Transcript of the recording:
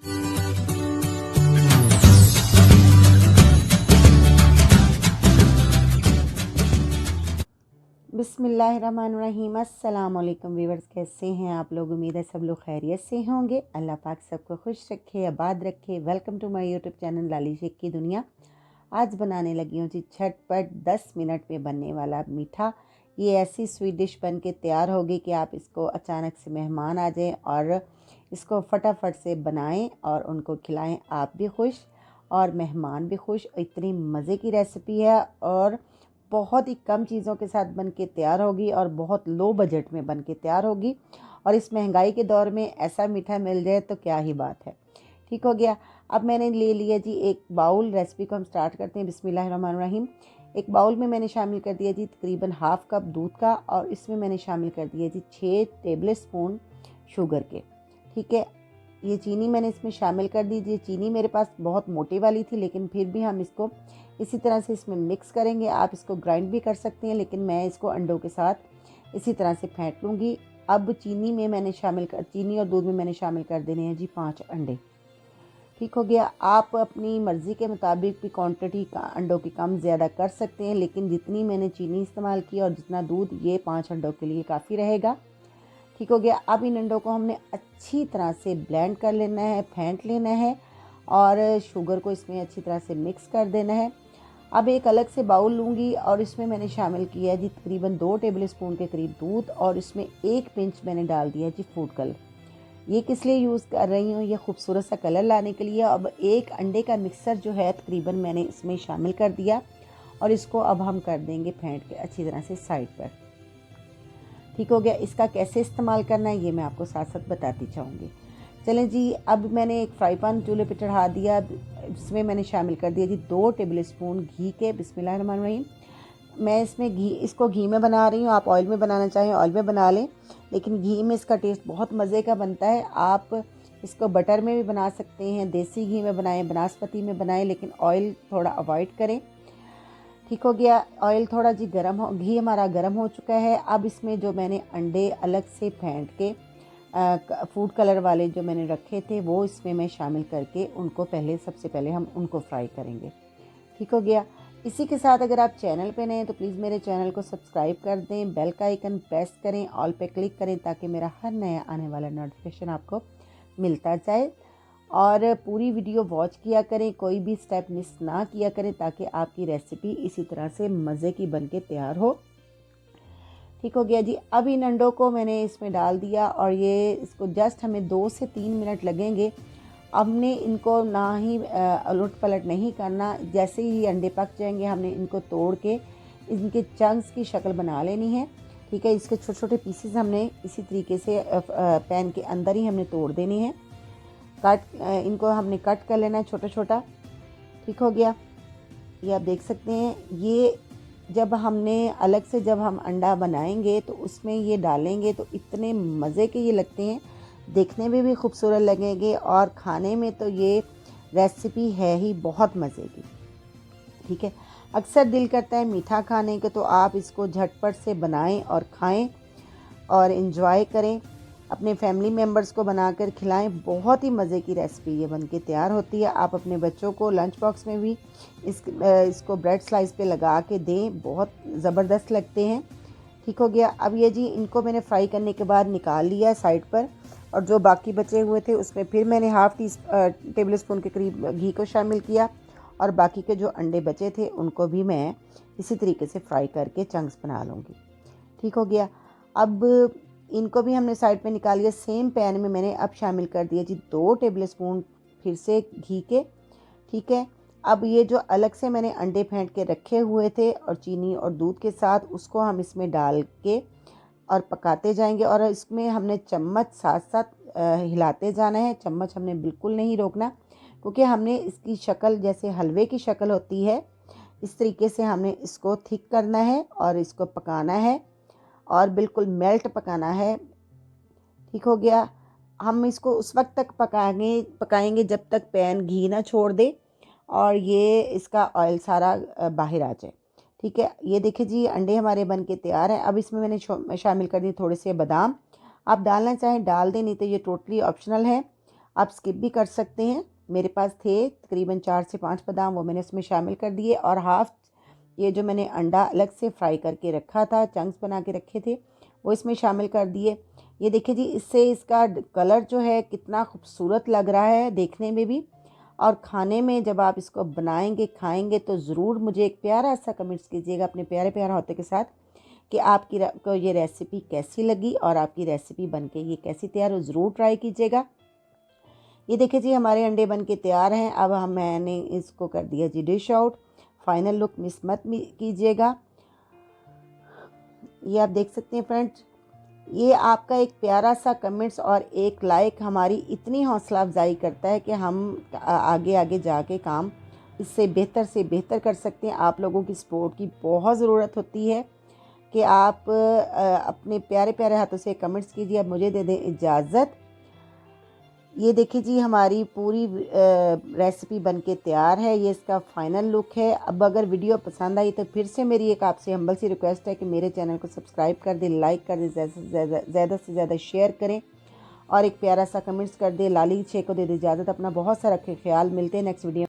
बिस्मिल्लाहिर्रहमानिर्रहीम। अस्सलाम वालेकुम व्यूअर्स, कैसे हैं आप लोग? उम्मीद है सब लोग खैरियत से होंगे। अल्लाह पाक सबको खुश रखे, आबाद रखे। Welcome to my YouTube channel Lali Shaikh की दुनिया। आज बनाने लगी हूँ जी झटपट 10 मिनट में बनने वाला मीठा। ये ऐसी स्वीट डिश बन के तैयार होगी कि आप इसको अचानक से मेहमान आ जाएं और इसको फटाफट से बनाएं और उनको खिलाएं। आप भी खुश और मेहमान भी खुश। इतनी मज़े की रेसिपी है और बहुत ही कम चीज़ों के साथ बन के तैयार होगी और बहुत लो बजट में बन के तैयार होगी। और इस महंगाई के दौर में ऐसा मीठा मिल जाए तो क्या ही बात है। ठीक हो गया। अब मैंने ले लिया जी एक बाउल। रेसिपी को हम स्टार्ट करते हैं। बिस्मिल्लाहिर्रहमानिर्रहीम। एक बाउल में मैंने शामिल कर दिया जी तकरीबन हाफ़ कप दूध का, और इसमें मैंने शामिल कर दिया जी 6 टेबल स्पून शुगर के। ठीक है, ये चीनी मैंने इसमें शामिल कर दी। ये चीनी मेरे पास बहुत मोटी वाली थी, लेकिन फिर भी हम इसको इसी तरह से इसमें मिक्स करेंगे। आप इसको ग्राइंड भी कर सकते हैं, लेकिन मैं इसको अंडों के साथ इसी तरह से फेंट लूँगी। अब चीनी और दूध में मैंने शामिल कर देने हैं जी 5 अंडे। ठीक हो गया। आप अपनी मर्ज़ी के मुताबिक भी क्वांटिटी का अंडों की कम ज़्यादा कर सकते हैं, लेकिन जितनी मैंने चीनी इस्तेमाल की और जितना दूध, ये 5 अंडों के लिए काफ़ी रहेगा। ठीक हो गया। अब इन अंडों को हमने अच्छी तरह से ब्लेंड कर लेना है, फेंट लेना है और शुगर को इसमें अच्छी तरह से मिक्स कर देना है। अब एक अलग से बाउल लूँगी और इसमें मैंने शामिल किया जी तकरीबन 2 टेबल स्पून के करीब दूध, और इसमें 1 पिंच मैंने डाल दिया जी फूड कलर। ये किस लिए यूज़ कर रही हूँ? ये खूबसूरत सा कलर लाने के लिए। अब एक अंडे का मिक्सर जो है तकरीबन मैंने इसमें शामिल कर दिया और इसको अब हम कर देंगे फेंट के अच्छी तरह से साइड पर। ठीक हो गया। इसका कैसे इस्तेमाल करना है ये मैं आपको साथ साथ बताती जाऊँगी। चलें जी, अब मैंने एक फ्राई पैन चूल्हे पे चढ़ा दिया। इसमें मैंने शामिल कर दिया जी 2 टेबल स्पून घी के। बिस्मिल्लाहिर्रहमानिर्रहीम। मैं इसमें इसको घी में बना रही हूँ। आप ऑयल में बनाना चाहें ऑयल में बना लें, लेकिन घी में इसका टेस्ट बहुत मज़े का बनता है। आप इसको बटर में भी बना सकते हैं, देसी घी में बनाएं, बनास्पति में बनाएं, लेकिन ऑयल थोड़ा अवॉइड करें। ठीक हो गया। ऑयल थोड़ा जी घी हमारा गर्म हो चुका है। अब इसमें जो मैंने अंडे अलग से फेंट के फूड कलर वाले जो मैंने रखे थे वो इसमें मैं शामिल करके उनको सबसे पहले हम उनको फ्राई करेंगे। ठीक हो गया। इसी के साथ अगर आप चैनल पे नए हैं तो प्लीज़ मेरे चैनल को सब्सक्राइब कर दें, बेल का आइकन प्रेस करें, ऑल पे क्लिक करें ताकि मेरा हर नया आने वाला नोटिफिकेशन आपको मिलता जाए। और पूरी वीडियो वॉच किया करें, कोई भी स्टेप मिस ना किया करें ताकि आपकी रेसिपी इसी तरह से मज़े की बन के तैयार हो। ठीक हो गया जी। अब इन अंडों को मैंने इसमें डाल दिया और ये इसको जस्ट हमें 2 से 3 मिनट लगेंगे। हमने इनको ना ही उलट पलट नहीं करना। जैसे ही अंडे पक जाएंगे हमने इनको तोड़ के इनके चंक्स की शक्ल बना लेनी है। ठीक है, इसके छोटे छोटे पीसेस हमने इसी तरीके से पैन के अंदर ही हमने तोड़ देने हैं। इनको हमने कट कर लेना है छोटा छोटा। ठीक हो गया। ये आप देख सकते हैं। ये जब हम अंडा बनाएंगे तो उसमें ये डालेंगे तो इतने मज़े के ये लगते हैं, देखने में भी खूबसूरत लगेंगे और खाने में तो ये रेसिपी है ही बहुत मज़े की। ठीक है, अक्सर दिल करता है मीठा खाने के, तो आप इसको झटपट से बनाएं और खाएं और इन्जॉय करें। अपने फैमिली मेम्बर्स को बनाकर खिलाएं। बहुत ही मज़े की रेसिपी ये बन के तैयार होती है। आप अपने बच्चों को लंच बॉक्स में भी इसको ब्रेड स्लाइस पे लगा के दें, बहुत ज़बरदस्त लगते हैं। ठीक हो गया। अब ये जी इनको मैंने फ्राई करने के बाद निकाल लिया साइड पर, और जो बाकी बचे हुए थे उसमें फिर मैंने हाफ़ टेबल स्पून के करीब घी को शामिल किया, और बाकी के जो अंडे बचे थे उनको भी मैं इसी तरीके से फ्राई करके चंक्स बना लूँगी। ठीक हो गया। अब इनको भी हमने साइड पे निकाल लिया। सेम पैन में मैंने अब शामिल कर दिया जी 2 टेबल स्पून फिर से घी के। ठीक है। अब ये जो अलग से मैंने अंडे फेंट के रखे हुए थे और चीनी और दूध के साथ, उसको हम इसमें डाल के और पकाते जाएंगे, और इसमें हमने चम्मच साथ साथ हिलाते जाना है। चम्मच हमने बिल्कुल नहीं रोकना, क्योंकि हमने इसकी शक्ल जैसे हलवे की शक्ल होती है, इस तरीके से हमने इसको थिक करना है और इसको पकाना है और बिल्कुल मेल्ट पकाना है। ठीक हो गया। हम इसको उस वक्त तक पकाएंगे जब तक पैन घी ना छोड़ दे और ये इसका ऑयल सारा बाहर आ जाए। ठीक है, ये देखिए जी अंडे हमारे बन के तैयार हैं। अब इसमें मैंने शामिल कर दिए थोड़े से बादाम। आप डालना चाहें डाल दें, नहीं तो ये टोटली ऑप्शनल है। आप स्किप भी कर सकते हैं। मेरे पास थे तकरीबन 4 से 5 बादाम, वो मैंने उसमें शामिल कर दिए, और हाफ़ ये जो मैंने अंडा अलग से फ्राई करके रखा था, चंक्स बना के रखे थे, वो इसमें शामिल कर दिए। ये देखिए जी, इससे इसका कलर जो है कितना खूबसूरत लग रहा है देखने में भी, और खाने में जब आप इसको बनाएंगे खाएंगे तो ज़रूर मुझे एक प्यारा सा कमेंट्स कीजिएगा अपने प्यारे प्यारे हाथों के साथ कि आपकी को ये रेसिपी कैसी लगी और आपकी रेसिपी बनके ये कैसी तैयार हो, ज़रूर ट्राई कीजिएगा। ये देखिए जी, हमारे अंडे बन के तैयार हैं। अब मैंने इसको कर दिया जी dish out. Final look miss मत कीजिएगा। ये आप देख सकते हैं फ्रेंड्स, ये आपका एक प्यारा सा कमेंट्स और एक लाइक हमारी इतनी हौसला अफजाई करता है कि हम आगे आगे जाके काम इससे बेहतर से बेहतर कर सकते हैं। आप लोगों की सपोर्ट की बहुत ज़रूरत होती है कि आप अपने प्यारे प्यारे हाथों से कमेंट्स कीजिए। अब मुझे दे दें इजाज़त। ये देखिए जी, हमारी पूरी रेसिपी बनके तैयार है। ये इसका फाइनल लुक है। अब अगर वीडियो पसंद आई तो फिर से मेरी एक आपसे हम्बल सी रिक्वेस्ट है कि मेरे चैनल को सब्सक्राइब कर दें, लाइक कर दें, ज़्यादा से ज़्यादा शेयर करें और एक प्यारा सा कमेंट्स कर दें। लाली शेख को दे दें इजाज़त। अपना बहुत सारा ख्याल। मिलते हैं नेक्स्ट वीडियो।